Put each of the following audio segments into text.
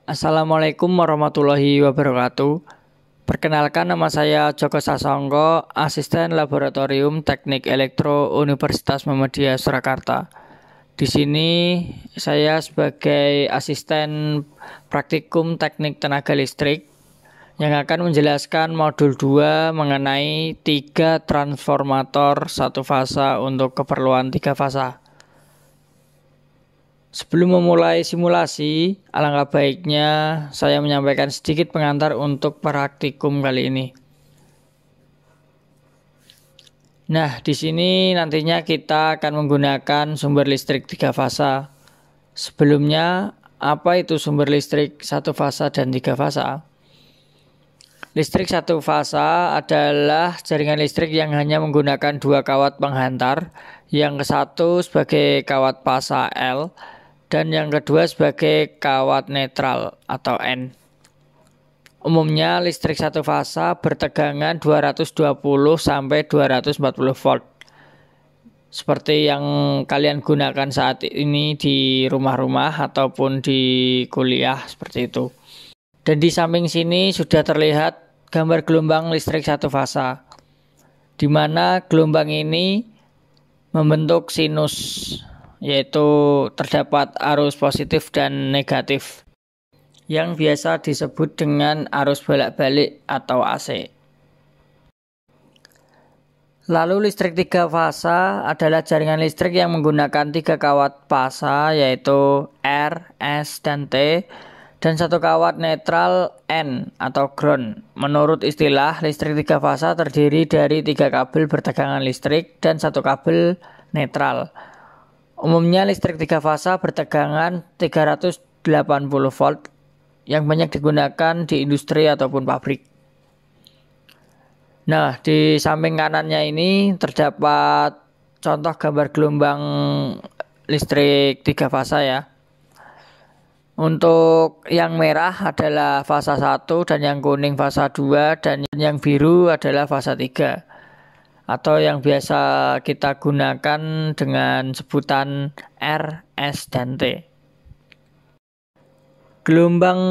Assalamualaikum warahmatullahi wabarakatuh. Perkenalkan, nama saya Joko Sasongko, Asisten Laboratorium Teknik Elektro Universitas Muhammadiyah Surakarta. Di sini saya sebagai asisten praktikum teknik tenaga listrik yang akan menjelaskan modul 2 mengenai 3 transformator satu fasa untuk keperluan 3 fasa. Sebelum memulai simulasi, alangkah baiknya saya menyampaikan sedikit pengantar untuk praktikum kali ini. Nah, di sini nantinya kita akan menggunakan sumber listrik 3 fasa. Sebelumnya, apa itu sumber listrik 1 fasa dan 3 fasa? Listrik 1 fasa adalah jaringan listrik yang hanya menggunakan 2 kawat penghantar, yang ke-1 sebagai kawat fasa L, dan yang kedua sebagai kawat netral atau N. Umumnya listrik 1 fasa bertegangan 220 sampai 240 volt. Seperti yang kalian gunakan saat ini di rumah-rumah ataupun di kuliah seperti itu. Dan di samping sini sudah terlihat gambar gelombang listrik 1 fasa, di mana gelombang ini membentuk sinus, yaitu terdapat arus positif dan negatif yang biasa disebut dengan arus bolak-balik atau AC. Lalu listrik 3 fasa adalah jaringan listrik yang menggunakan 3 kawat fasa, yaitu R, S, dan T, dan 1 kawat netral N atau ground. Menurut istilah, listrik 3 fasa terdiri dari 3 kabel bertegangan listrik dan 1 kabel netral. Umumnya listrik 3 fasa bertegangan 380 volt yang banyak digunakan di industri ataupun pabrik. Nah, di samping kanannya ini terdapat contoh gambar gelombang listrik 3 fasa ya. Untuk yang merah adalah fasa 1 dan yang kuning fasa 2 dan yang biru adalah fasa 3. Atau yang biasa kita gunakan dengan sebutan R, S, dan T. Gelombang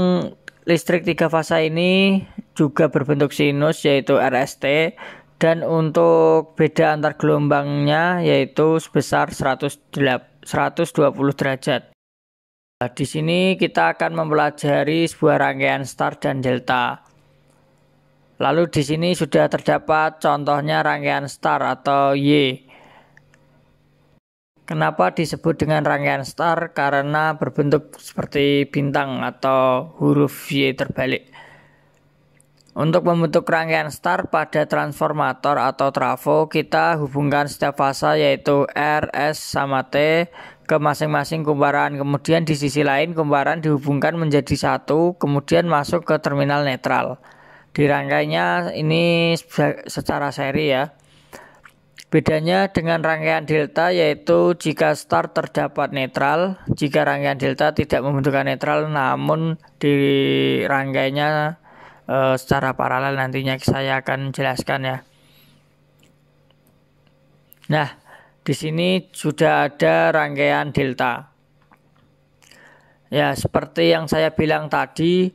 listrik 3 fasa ini juga berbentuk sinus, yaitu RST, dan untuk beda antar gelombangnya yaitu sebesar 120 derajat. Nah, di sini kita akan mempelajari sebuah rangkaian star dan delta. Lalu di sini sudah terdapat contohnya rangkaian star atau Y. Kenapa disebut dengan rangkaian star? Karena berbentuk seperti bintang atau huruf Y terbalik. Untuk membentuk rangkaian star pada transformator atau trafo, kita hubungkan setiap fasa yaitu R, S, sama T ke masing-masing kumparan. Kemudian di sisi lain kumparan dihubungkan menjadi satu, kemudian masuk ke terminal netral. Dirangkainya ini secara seri ya. Bedanya dengan rangkaian delta yaitu jika star terdapat netral, jika rangkaian delta tidak membentukkan netral namun dirangkainya secara paralel, nantinya saya akan jelaskan ya. Nah, di sini sudah ada rangkaian delta. Ya, seperti yang saya bilang tadi,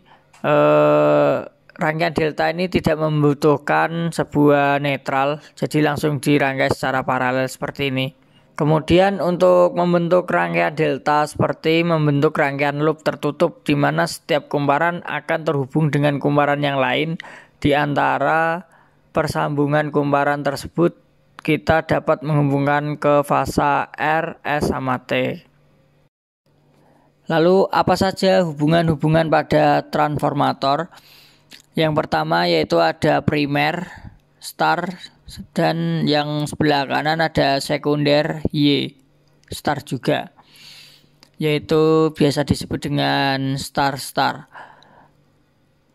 rangkaian delta ini tidak membutuhkan sebuah netral, jadi langsung dirangkai secara paralel seperti ini. Kemudian untuk membentuk rangkaian delta seperti membentuk rangkaian loop tertutup, di mana setiap kumparan akan terhubung dengan kumparan yang lain. Di antara persambungan kumparan tersebut kita dapat menghubungkan ke fasa R, S, sama T. Lalu apa saja hubungan-hubungan pada transformator? Yang pertama yaitu ada primer, star, dan yang sebelah kanan ada sekunder, Y, star juga, yaitu biasa disebut dengan star-star.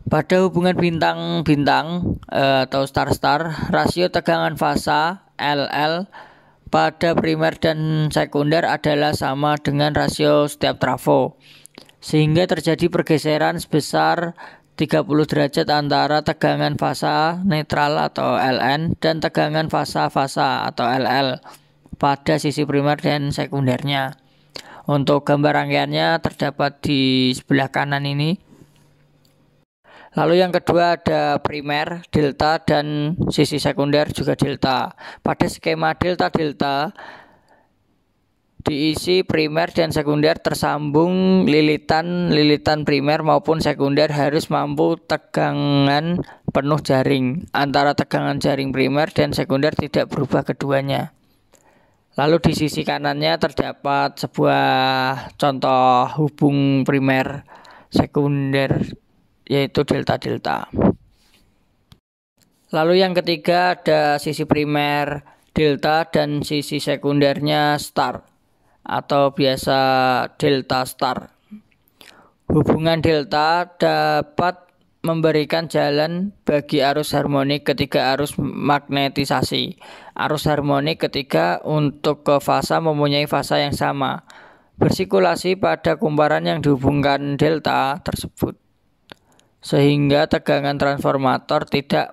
Pada hubungan bintang-bintang atau star-star, rasio tegangan fasa LL pada primer dan sekunder adalah sama dengan rasio setiap trafo, sehingga terjadi pergeseran sebesar 30 derajat antara tegangan fasa netral atau LN dan tegangan fasa-fasa atau LL pada sisi primer dan sekundernya. Untuk gambar rangkaiannya terdapat di sebelah kanan ini. Lalu yang kedua ada primer, delta, dan sisi sekunder juga delta. Pada skema delta-delta diisi primer dan sekunder tersambung lilitan primer maupun sekunder harus mampu tegangan penuh jaring. Antara tegangan jaring primer dan sekunder tidak berubah keduanya. Lalu di sisi kanannya terdapat sebuah contoh hubung primer sekunder yaitu delta-delta. Lalu yang ketiga ada sisi primer delta dan sisi sekundernya star atau biasa delta star. Hubungan delta dapat memberikan jalan bagi arus harmonik ketika arus magnetisasi. Arus harmonik ketika untuk ke fasa mempunyai fasa yang sama, bersirkulasi pada kumparan yang dihubungkan delta tersebut, sehingga tegangan transformator tidak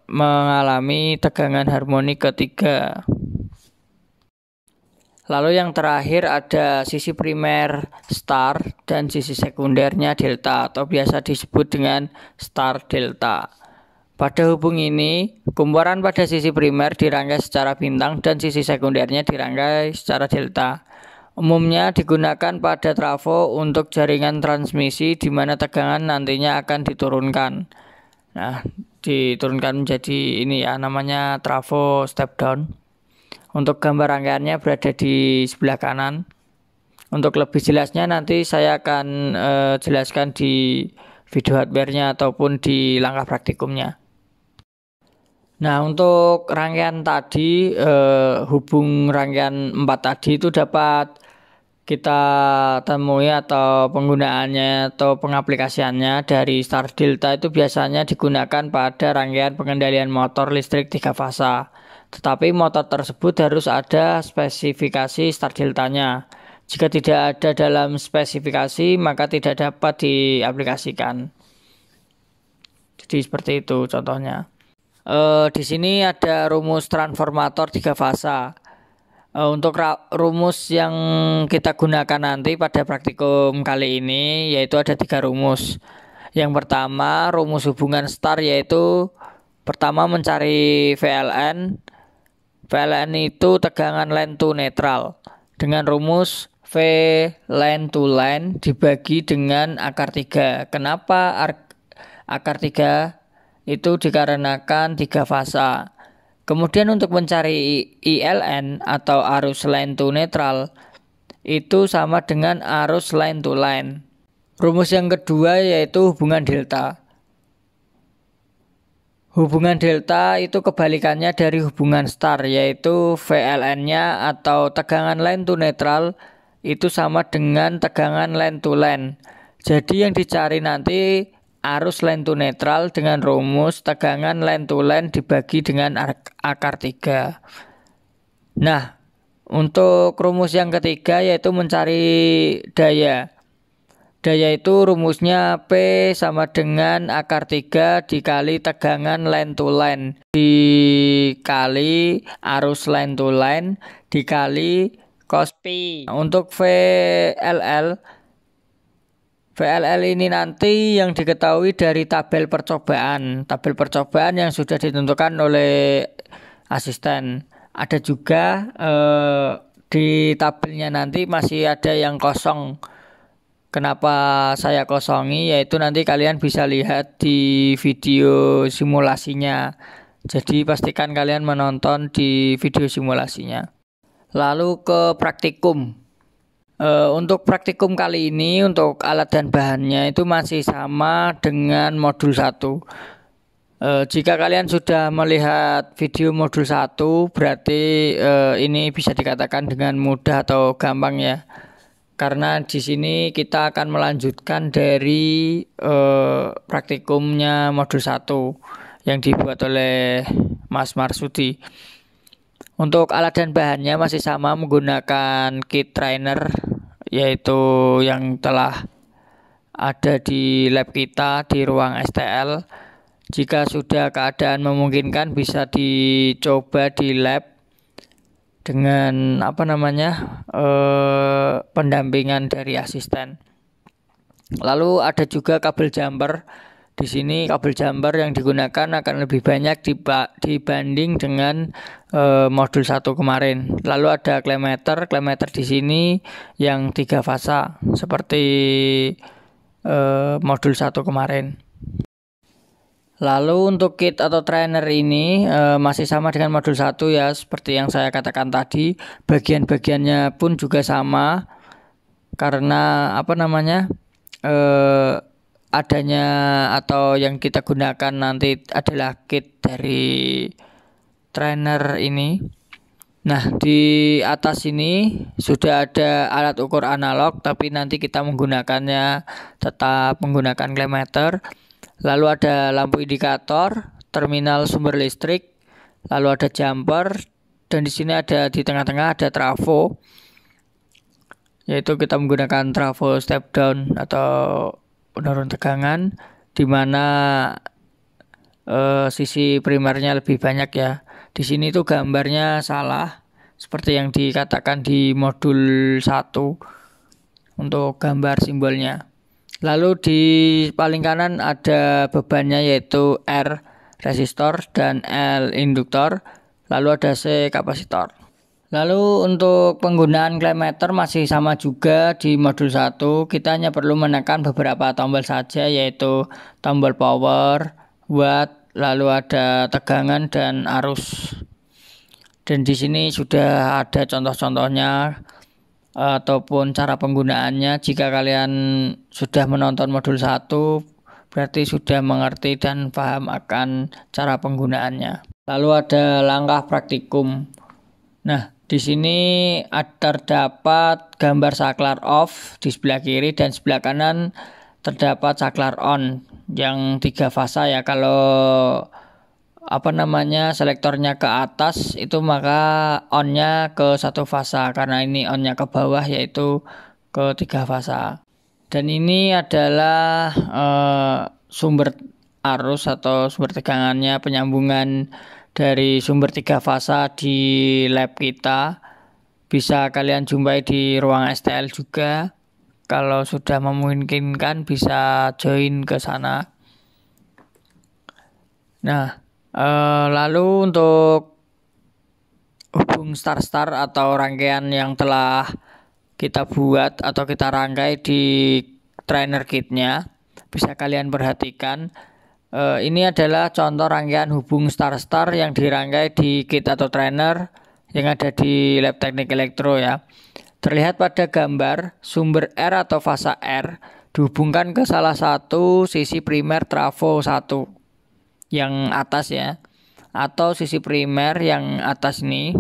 mengalami tegangan harmonik ketiga. Lalu yang terakhir ada sisi primer star dan sisi sekundernya delta atau biasa disebut dengan star delta. Pada hubung ini, kumparan pada sisi primer dirangkai secara bintang dan sisi sekundernya dirangkai secara delta. Umumnya digunakan pada trafo untuk jaringan transmisi di mana tegangan nantinya akan diturunkan. Nah, diturunkan menjadi ini ya, namanya trafo step down. Untuk gambar rangkaiannya berada di sebelah kanan. Untuk lebih jelasnya nanti saya akan jelaskan di video hardware-nya ataupun di langkah praktikumnya. Nah, untuk rangkaian tadi, hubung rangkaian 4 tadi itu dapat kita temui atau penggunaannya atau pengaplikasiannya dari star delta itu biasanya digunakan pada rangkaian pengendalian motor listrik 3 fasa. Tetapi motor tersebut harus ada spesifikasi star deltanya. Jika tidak ada dalam spesifikasi, maka tidak dapat diaplikasikan. Jadi seperti itu contohnya. Di sini ada rumus transformator 3 fasa. Untuk rumus yang kita gunakan nanti pada praktikum kali ini yaitu ada 3 rumus. Yang pertama rumus hubungan star yaitu pertama mencari VLN. VLN itu tegangan line to neutral dengan rumus V line to line dibagi dengan akar 3. Kenapa akar 3? Itu dikarenakan 3 fasa. Kemudian untuk mencari ILN atau arus line to neutral itu sama dengan arus line to line. Rumus yang kedua yaitu hubungan delta. Hubungan delta itu kebalikannya dari hubungan star yaitu VLN-nya atau tegangan line to neutral itu sama dengan tegangan line to line. Jadi yang dicari nanti arus line to neutral dengan rumus tegangan line to line dibagi dengan akar 3. Nah, untuk rumus yang ketiga yaitu mencari daya. Daya itu rumusnya P sama dengan akar 3 dikali tegangan line to line dikali arus line to line dikali cos P. Untuk VLL ini nanti yang diketahui dari tabel percobaan yang sudah ditentukan oleh asisten. Ada juga di tabelnya nanti masih ada yang kosong. Kenapa saya kosongi? Yaitu nanti kalian bisa lihat di video simulasinya. Jadi pastikan kalian menonton di video simulasinya. Lalu ke praktikum. Untuk praktikum kali ini untuk alat dan bahannya itu masih sama dengan modul 1. Jika kalian sudah melihat video modul 1 berarti ini bisa dikatakan dengan mudah atau gampang ya. Karena di sini kita akan melanjutkan dari praktikumnya modul 1 yang dibuat oleh Mas Marsudi. Untuk alat dan bahannya masih sama menggunakan kit trainer yaitu yang telah ada di lab kita di ruang STL. Jika sudah keadaan memungkinkan bisa dicoba di lab dengan pendampingan dari asisten. Lalu ada juga kabel jumper Di sini kabel jumper yang digunakan akan lebih banyak dibanding dengan modul 1 kemarin. Lalu ada klemeter di sini yang 3 fasa seperti modul 1 kemarin. Lalu untuk kit atau trainer ini masih sama dengan modul 1 ya, seperti yang saya katakan tadi. Bagian-bagiannya pun juga sama karena adanya atau yang kita gunakan nanti adalah kit dari trainer ini. Nah, di atas ini sudah ada alat ukur analog, tapi nanti kita menggunakannya tetap menggunakan klemeter. Lalu ada lampu indikator, terminal sumber listrik, lalu ada jumper, dan di sini di tengah-tengah ada trafo, yaitu kita menggunakan trafo step down atau penurun tegangan, di mana sisi primernya lebih banyak ya. Di sini tuh gambarnya salah, seperti yang dikatakan di modul 1 untuk gambar simbolnya. Lalu di paling kanan ada bebannya, yaitu R resistor dan L induktor, lalu ada C kapasitor. Lalu untuk penggunaan klemeter masih sama juga di modul 1. Kita hanya perlu menekan beberapa tombol saja, yaitu tombol power, watt, lalu ada tegangan dan arus. Dan di sini sudah ada contoh-contohnya ataupun cara penggunaannya. Jika kalian sudah menonton modul 1, berarti sudah mengerti dan paham akan cara penggunaannya. Lalu ada langkah praktikum. Nah, di sini terdapat gambar saklar off di sebelah kiri dan sebelah kanan terdapat saklar on yang 3 fasa ya. Kalau selektornya ke atas itu maka onnya ke 1 fasa, karena ini onnya ke bawah yaitu ke 3 fasa. Dan ini adalah sumber arus atau sumber tegangannya, penyambungan dari sumber 3 fasa di lab kita. Bisa kalian jumpai di ruang STL juga. Kalau sudah memungkinkan bisa join ke sana. Nah, lalu untuk hubung star atau rangkaian yang telah kita buat atau kita rangkai di trainer kitnya, bisa kalian perhatikan. Ini adalah contoh rangkaian hubung star yang dirangkai di kit atau trainer yang ada di lab teknik elektro ya. Terlihat pada gambar sumber R atau fasa R dihubungkan ke salah satu sisi primer trafo 1 yang atas ya, atau sisi primer yang atas ini.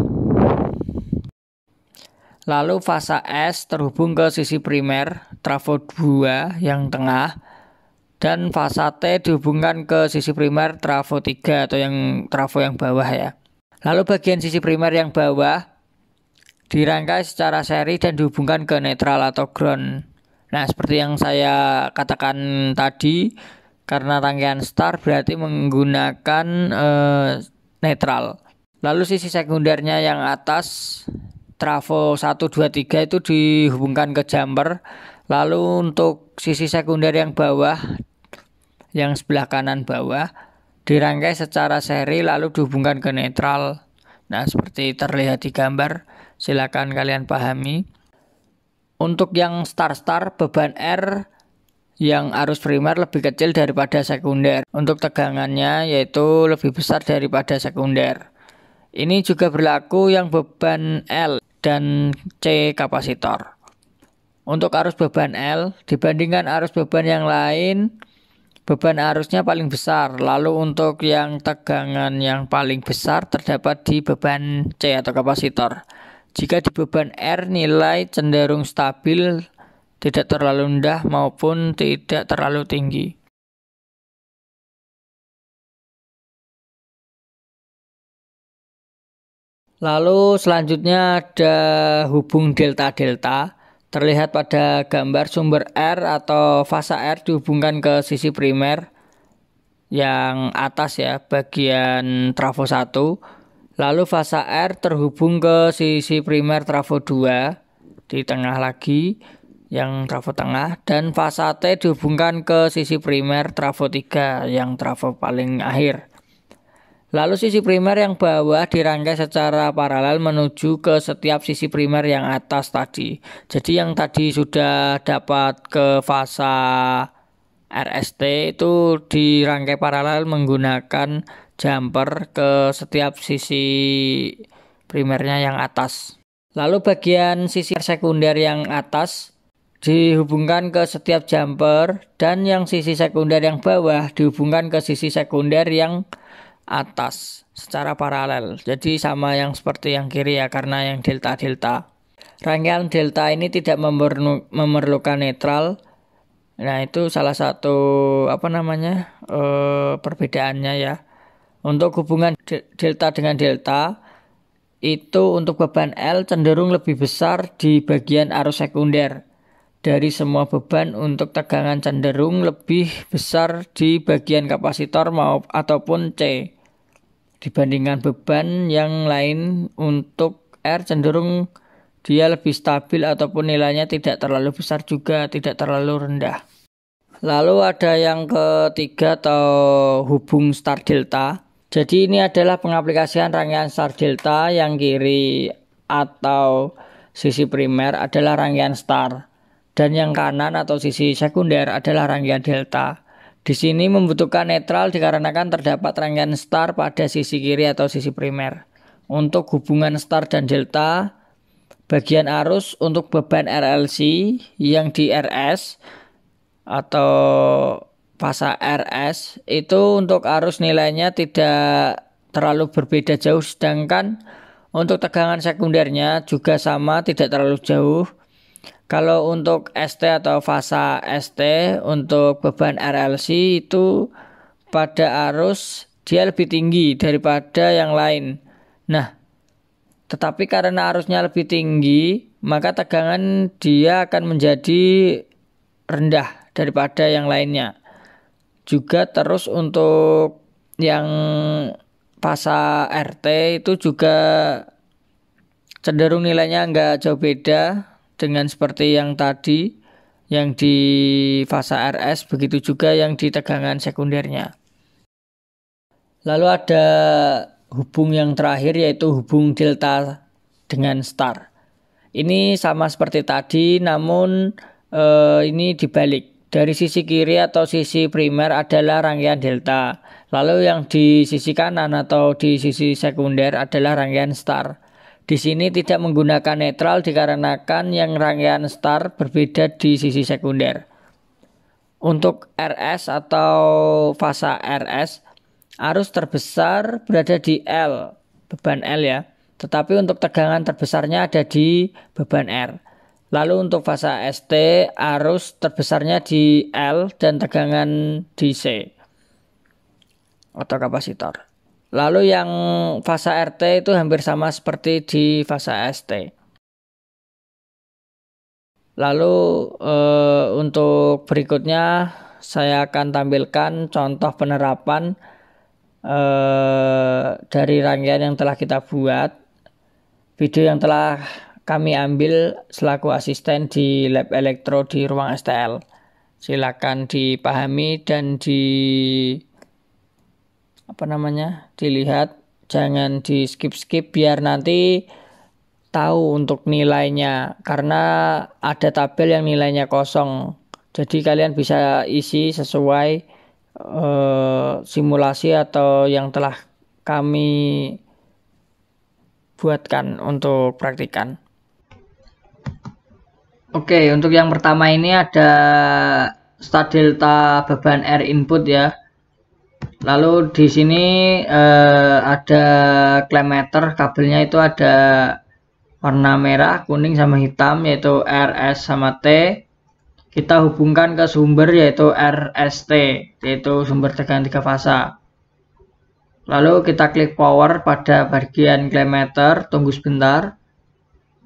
Lalu fasa S terhubung ke sisi primer trafo 2 yang tengah, dan fasa T dihubungkan ke sisi primer trafo 3 atau yang trafo yang bawah ya. Lalu bagian sisi primer yang bawah dirangkai secara seri dan dihubungkan ke netral atau ground. Nah, seperti yang saya katakan tadi, karena rangkaian star berarti menggunakan netral. Lalu sisi sekundernya yang atas trafo 1, 2, 3 itu dihubungkan ke jumper. Lalu untuk sisi sekunder yang bawah, yang sebelah kanan bawah, dirangkai secara seri lalu dihubungkan ke netral. Nah, seperti terlihat di gambar, silakan kalian pahami. Untuk yang star beban R yang arus primer lebih kecil daripada sekunder. Untuk tegangannya yaitu lebih besar daripada sekunder. Ini juga berlaku yang beban L dan C kapasitor. Untuk arus beban L dibandingkan arus beban yang lain, beban arusnya paling besar. Lalu untuk yang tegangan yang paling besar terdapat di beban C atau kapasitor. Jika di beban R nilai cenderung stabil, tidak terlalu rendah maupun tidak terlalu tinggi. Lalu selanjutnya ada hubung delta. Terlihat pada gambar sumber R atau fasa R dihubungkan ke sisi primer yang atas ya, bagian trafo 1. Lalu fasa R terhubung ke sisi primer trafo 2 di tengah lagi, yang trafo tengah, dan fasa T dihubungkan ke sisi primer trafo 3 yang trafo paling akhir. Lalu sisi primer yang bawah dirangkai secara paralel menuju ke setiap sisi primer yang atas tadi. Jadi yang tadi sudah dapat ke fasa RST itu dirangkai paralel menggunakan jumper ke setiap sisi primernya yang atas. Lalu bagian sisi sekunder yang atas dihubungkan ke setiap jumper, dan yang sisi sekunder yang bawah dihubungkan ke sisi sekunder yang atas secara paralel. Jadi sama yang seperti yang kiri ya, karena yang delta-delta. Rangkaian delta ini tidak memerlukan netral. Nah, itu salah satu perbedaannya ya. Untuk hubungan delta dengan delta itu untuk beban L cenderung lebih besar di bagian arus sekunder. Dari semua beban untuk tegangan cenderung lebih besar di bagian kapasitor ataupun C dibandingkan beban yang lain. Untuk R cenderung dia lebih stabil ataupun nilainya tidak terlalu besar juga tidak terlalu rendah. Lalu ada yang ketiga atau hubung star delta. Jadi ini adalah pengaplikasian rangkaian star delta. Yang kiri atau sisi primer adalah rangkaian star, dan yang kanan atau sisi sekunder adalah rangkaian delta. Di sini membutuhkan netral dikarenakan terdapat rangkaian star pada sisi kiri atau sisi primer. Untuk hubungan star dan delta, bagian arus untuk beban RLC yang di RS atau fasa RS itu untuk arus nilainya tidak terlalu berbeda jauh, sedangkan untuk tegangan sekundernya juga sama, tidak terlalu jauh. Kalau untuk ST atau fasa ST untuk beban RLC itu pada arus dia lebih tinggi daripada yang lain. Nah, tetapi karena arusnya lebih tinggi, maka tegangan dia akan menjadi rendah daripada yang lainnya. Juga terus untuk yang fasa RT itu juga cenderung nilainya enggak jauh beda dengan seperti yang tadi yang di fasa RS, begitu juga yang di tegangan sekundernya. Lalu ada hubung yang terakhir yaitu hubung delta dengan star. Ini sama seperti tadi, namun ini dibalik. Dari sisi kiri atau sisi primer adalah rangkaian delta. Lalu yang di sisi kanan atau di sisi sekunder adalah rangkaian star. Di sini tidak menggunakan netral dikarenakan yang rangkaian star berbeda di sisi sekunder. Untuk RS atau fasa RS, arus terbesar berada di L, beban L ya. Tetapi untuk tegangan terbesarnya ada di beban R. Lalu untuk fasa ST, arus terbesarnya di L dan tegangan di C atau kapasitor. Lalu yang fasa RT itu hampir sama seperti di fasa ST. Lalu untuk berikutnya saya akan tampilkan contoh penerapan dari rangkaian yang telah kita buat. Video yang telah kami ambil selaku asisten di lab elektro di ruang STL. Silakan dipahami dan dilihat, jangan di skip biar nanti tahu untuk nilainya, karena ada tabel yang nilainya kosong. Jadi kalian bisa isi sesuai simulasi atau yang telah kami buatkan untuk praktikan. Oke, untuk yang pertama ini ada star delta beban R input ya. Lalu di sini ada klem meter, kabelnya itu ada warna merah, kuning sama hitam yaitu RS sama T. Kita hubungkan ke sumber yaitu RST, yaitu sumber tegangan 3 fasa. Lalu kita klik power pada bagian klem meter, tunggu sebentar.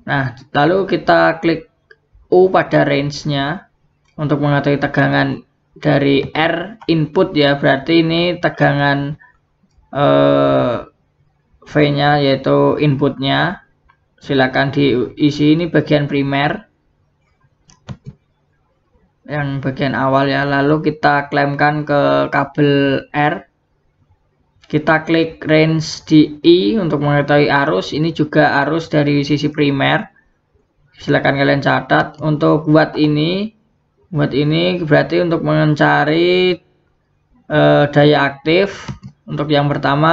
Nah, lalu kita klik U pada range-nya untuk mengetahui tegangan dari R input ya, berarti ini tegangan V-nya yaitu inputnya. Silakan diisi, ini bagian primer. yang bagian awal ya. Lalu kita klaimkan ke kabel R. Kita klik range di I untuk mengetahui arus. Ini juga arus dari sisi primer. Silakan kalian catat. Untuk buat ini berarti untuk mencari daya aktif untuk yang pertama,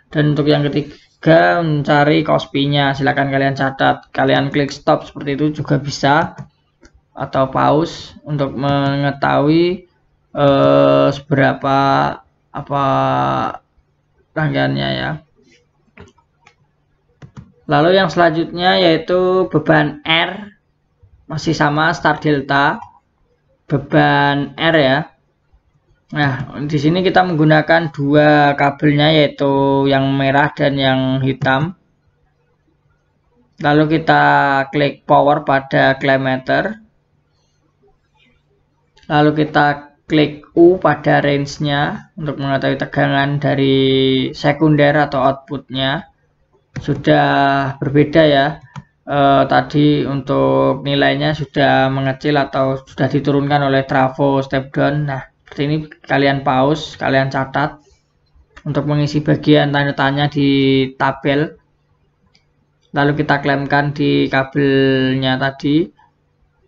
dan untuk yang ketiga mencari Kospi-nya. Silakan kalian catat. Kalian klik stop seperti itu juga bisa, atau pause untuk mengetahui seberapa rangkaiannya ya. Lalu yang selanjutnya yaitu beban R, masih sama start delta beban R ya. Nah, di sini kita menggunakan dua kabelnya, yaitu yang merah dan yang hitam. Lalu kita klik power pada clamp-meter. Lalu kita klik U pada range-nya untuk mengetahui tegangan dari sekunder atau outputnya. Sudah berbeda ya. Tadi untuk nilainya sudah mengecil atau sudah diturunkan oleh trafo step down. Nah, seperti ini kalian pause, kalian catat untuk mengisi bagian tanda tanya di tabel. Lalu kita klaimkan di kabelnya tadi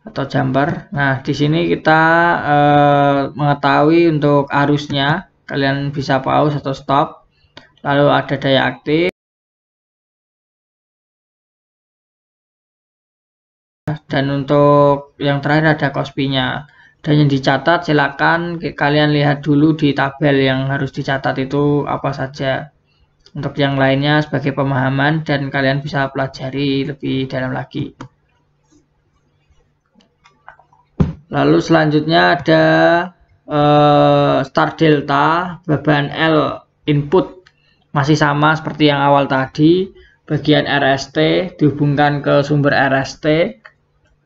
atau jumper. Nah, di sini kita mengetahui untuk arusnya. Kalian bisa pause atau stop. Lalu ada daya aktif. Dan untuk yang terakhir ada Kospi-nya. Dan yang dicatat silakan kalian lihat dulu di tabel yang harus dicatat itu apa saja. Untuk yang lainnya sebagai pemahaman dan kalian bisa pelajari lebih dalam lagi. Lalu selanjutnya ada start delta beban L input, masih sama seperti yang awal tadi. Bagian RST dihubungkan ke sumber RST.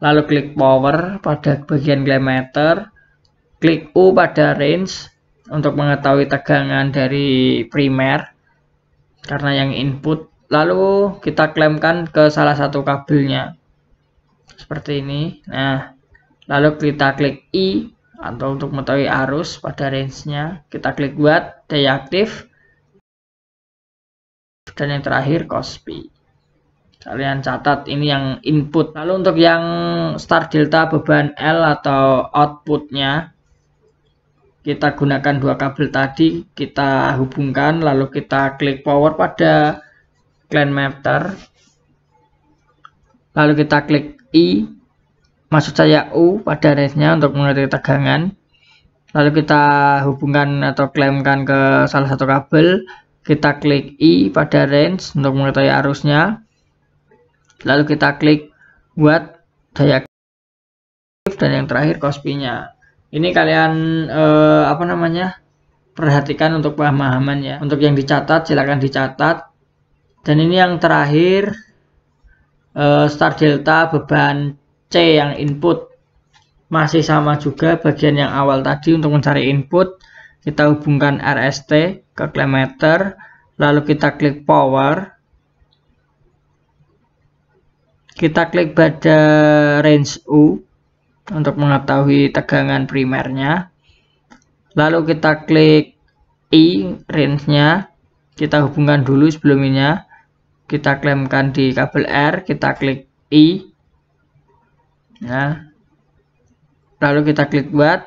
Lalu klik power pada bagian clamp-meter, klik U pada range untuk mengetahui tegangan dari primer karena yang input. Lalu kita klaimkan ke salah satu kabelnya seperti ini. Nah, lalu kita klik I atau untuk mengetahui arus pada range-nya. Kita klik buat daya aktif, dan yang terakhir Kospi. Kalian catat ini yang input. Lalu untuk yang start delta beban L atau outputnya, kita gunakan dua kabel tadi, kita hubungkan, lalu kita klik power pada clamp-meter. Lalu kita klik I, maksud saya U pada range-nya untuk mengetahui tegangan. Lalu kita hubungkan atau klaimkan ke salah satu kabel. Kita klik I pada range untuk mengetahui arusnya. Lalu kita klik buat daya aktif, dan yang terakhir Kospi-nya. Ini kalian perhatikan untuk pemahaman ya. Untuk yang dicatat silakan dicatat. Dan ini yang terakhir start delta beban C yang input, masih sama juga bagian yang awal tadi. Untuk mencari input kita hubungkan RST ke clamp-meter, lalu kita klik power. Kita klik pada range U untuk mengetahui tegangan primernya. Lalu kita klik I range-nya. Kita hubungkan dulu sebelumnya. Kita klaimkan di kabel R. Kita klik I. Nah, lalu kita klik buat.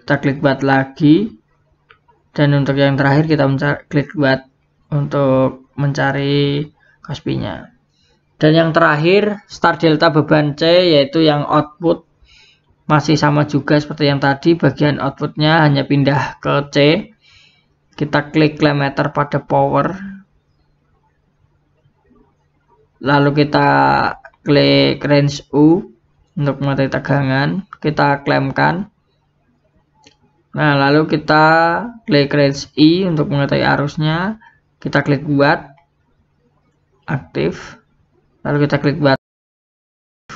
Kita klik buat lagi. Dan untuk yang terakhir kita klik buat untuk mencari Kospi-nya. Dan yang terakhir start delta beban C, yaitu yang output, masih sama juga seperti yang tadi. Bagian outputnya hanya pindah ke C. Kita klik clamp-meter pada power, lalu kita klik range U untuk mengetahui tegangan. Kita klaimkan. Nah, lalu kita klik range I untuk mengetahui arusnya. Kita klik buat aktif. Lalu kita klik buat.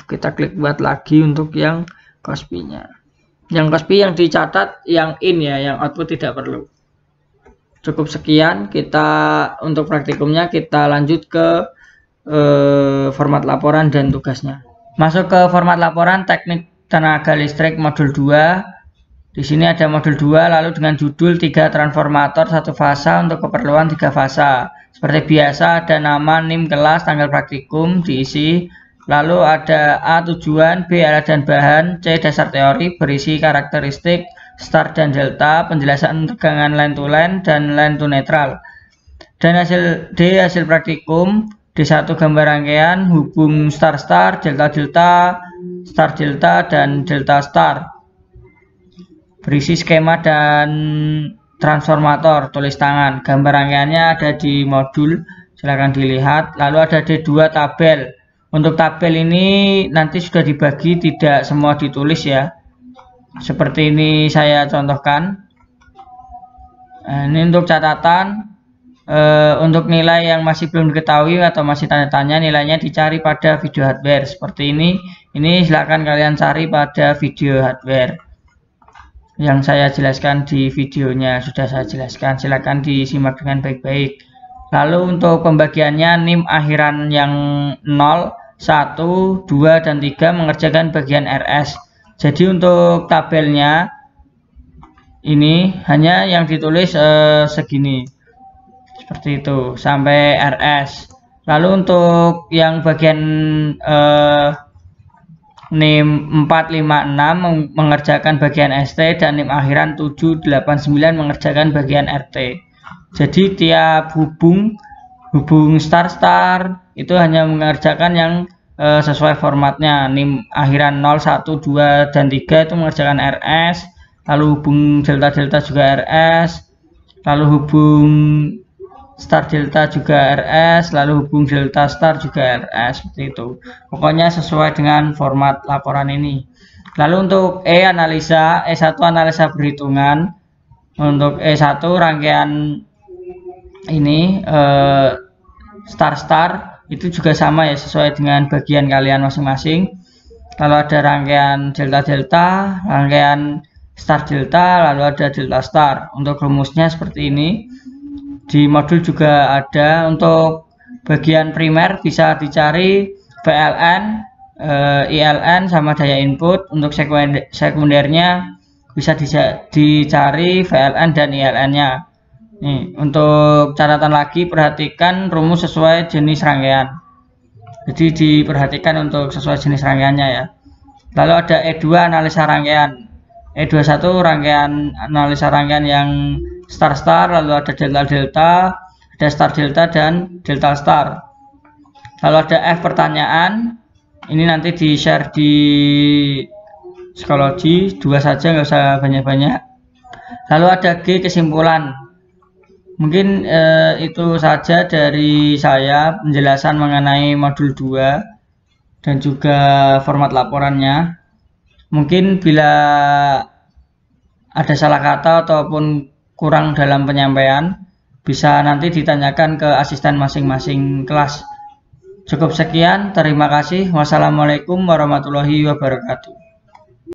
Kita klik buat lagi untuk yang Kospi-nya. Yang Kospi yang dicatat yang in ya, yang output tidak perlu. Cukup sekian kita untuk praktikumnya. Kita lanjut ke format laporan dan tugasnya. Masuk ke format laporan teknik tenaga listrik modul 2. Di sini ada modul 2 lalu dengan judul 3 transformator 1 fasa untuk keperluan 3 fasa. Seperti biasa ada nama, NIM kelas, tanggal praktikum diisi. Lalu ada A tujuan, B alat dan bahan, C dasar teori berisi karakteristik, start dan delta, penjelasan tegangan line to line dan line to neutral. Dan D hasil praktikum. D1 gambar rangkaian, hubung star-star, delta-delta, star-delta, dan delta-star. Berisi skema dan transformator, tulis tangan. Gambar rangkaiannya ada di modul, silahkan dilihat. Lalu ada D2 tabel. Untuk tabel ini nanti sudah dibagi, tidak semua ditulis ya. Seperti ini saya contohkan. Nah, ini untuk catatan. Untuk nilai yang masih belum diketahui atau masih tanda tanya, nilainya dicari pada video hardware seperti ini silakan kalian cari pada video hardware yang saya jelaskan di videonya, sudah saya jelaskan, silakan disimak dengan baik-baik. Lalu untuk pembagiannya, NIM akhiran yang 0, 1, 2, dan 3 mengerjakan bagian RS. Jadi untuk tabelnya ini hanya yang ditulis segini, seperti itu sampai RS. Lalu untuk yang bagian NIM 456 mengerjakan bagian ST dan NIM akhiran 789 mengerjakan bagian RT. Jadi tiap hubung star itu hanya mengerjakan yang sesuai formatnya. NIM akhiran 0, 1, 2, dan 3 itu mengerjakan RS. Lalu hubung delta-delta juga RS. Lalu hubung star delta juga RS, lalu hubung delta star juga RS, seperti itu. Pokoknya sesuai dengan format laporan ini. Lalu untuk analisa, E1 analisa perhitungan. Untuk E1 rangkaian ini star itu juga sama ya, sesuai dengan bagian kalian masing-masing. Lalu ada rangkaian delta-delta, rangkaian star delta, lalu ada delta star. Untuk rumusnya seperti ini. Di modul juga ada. Untuk bagian primer bisa dicari PLN, ILN sama daya input. Untuk sekundernya bisa dicari VLN dan ILN-nya. Nih, untuk catatan lagi, perhatikan rumus sesuai jenis rangkaian. Jadi diperhatikan untuk sesuai jenis rangkaiannya ya. Lalu ada E2 analisa rangkaian. E21 rangkaian analisa rangkaian yang star-star, lalu ada delta-delta, ada star-delta, dan delta-star. Lalu ada F pertanyaan, ini nanti di-share di psikologi, 2 saja, nggak usah banyak-banyak. Lalu ada G kesimpulan. Mungkin itu saja dari saya penjelasan mengenai modul 2 dan juga format laporannya. Mungkin bila ada salah kata ataupun kurang dalam penyampaian, bisa nanti ditanyakan ke asisten masing-masing kelas. Cukup sekian, terima kasih. Wassalamualaikum warahmatullahi wabarakatuh.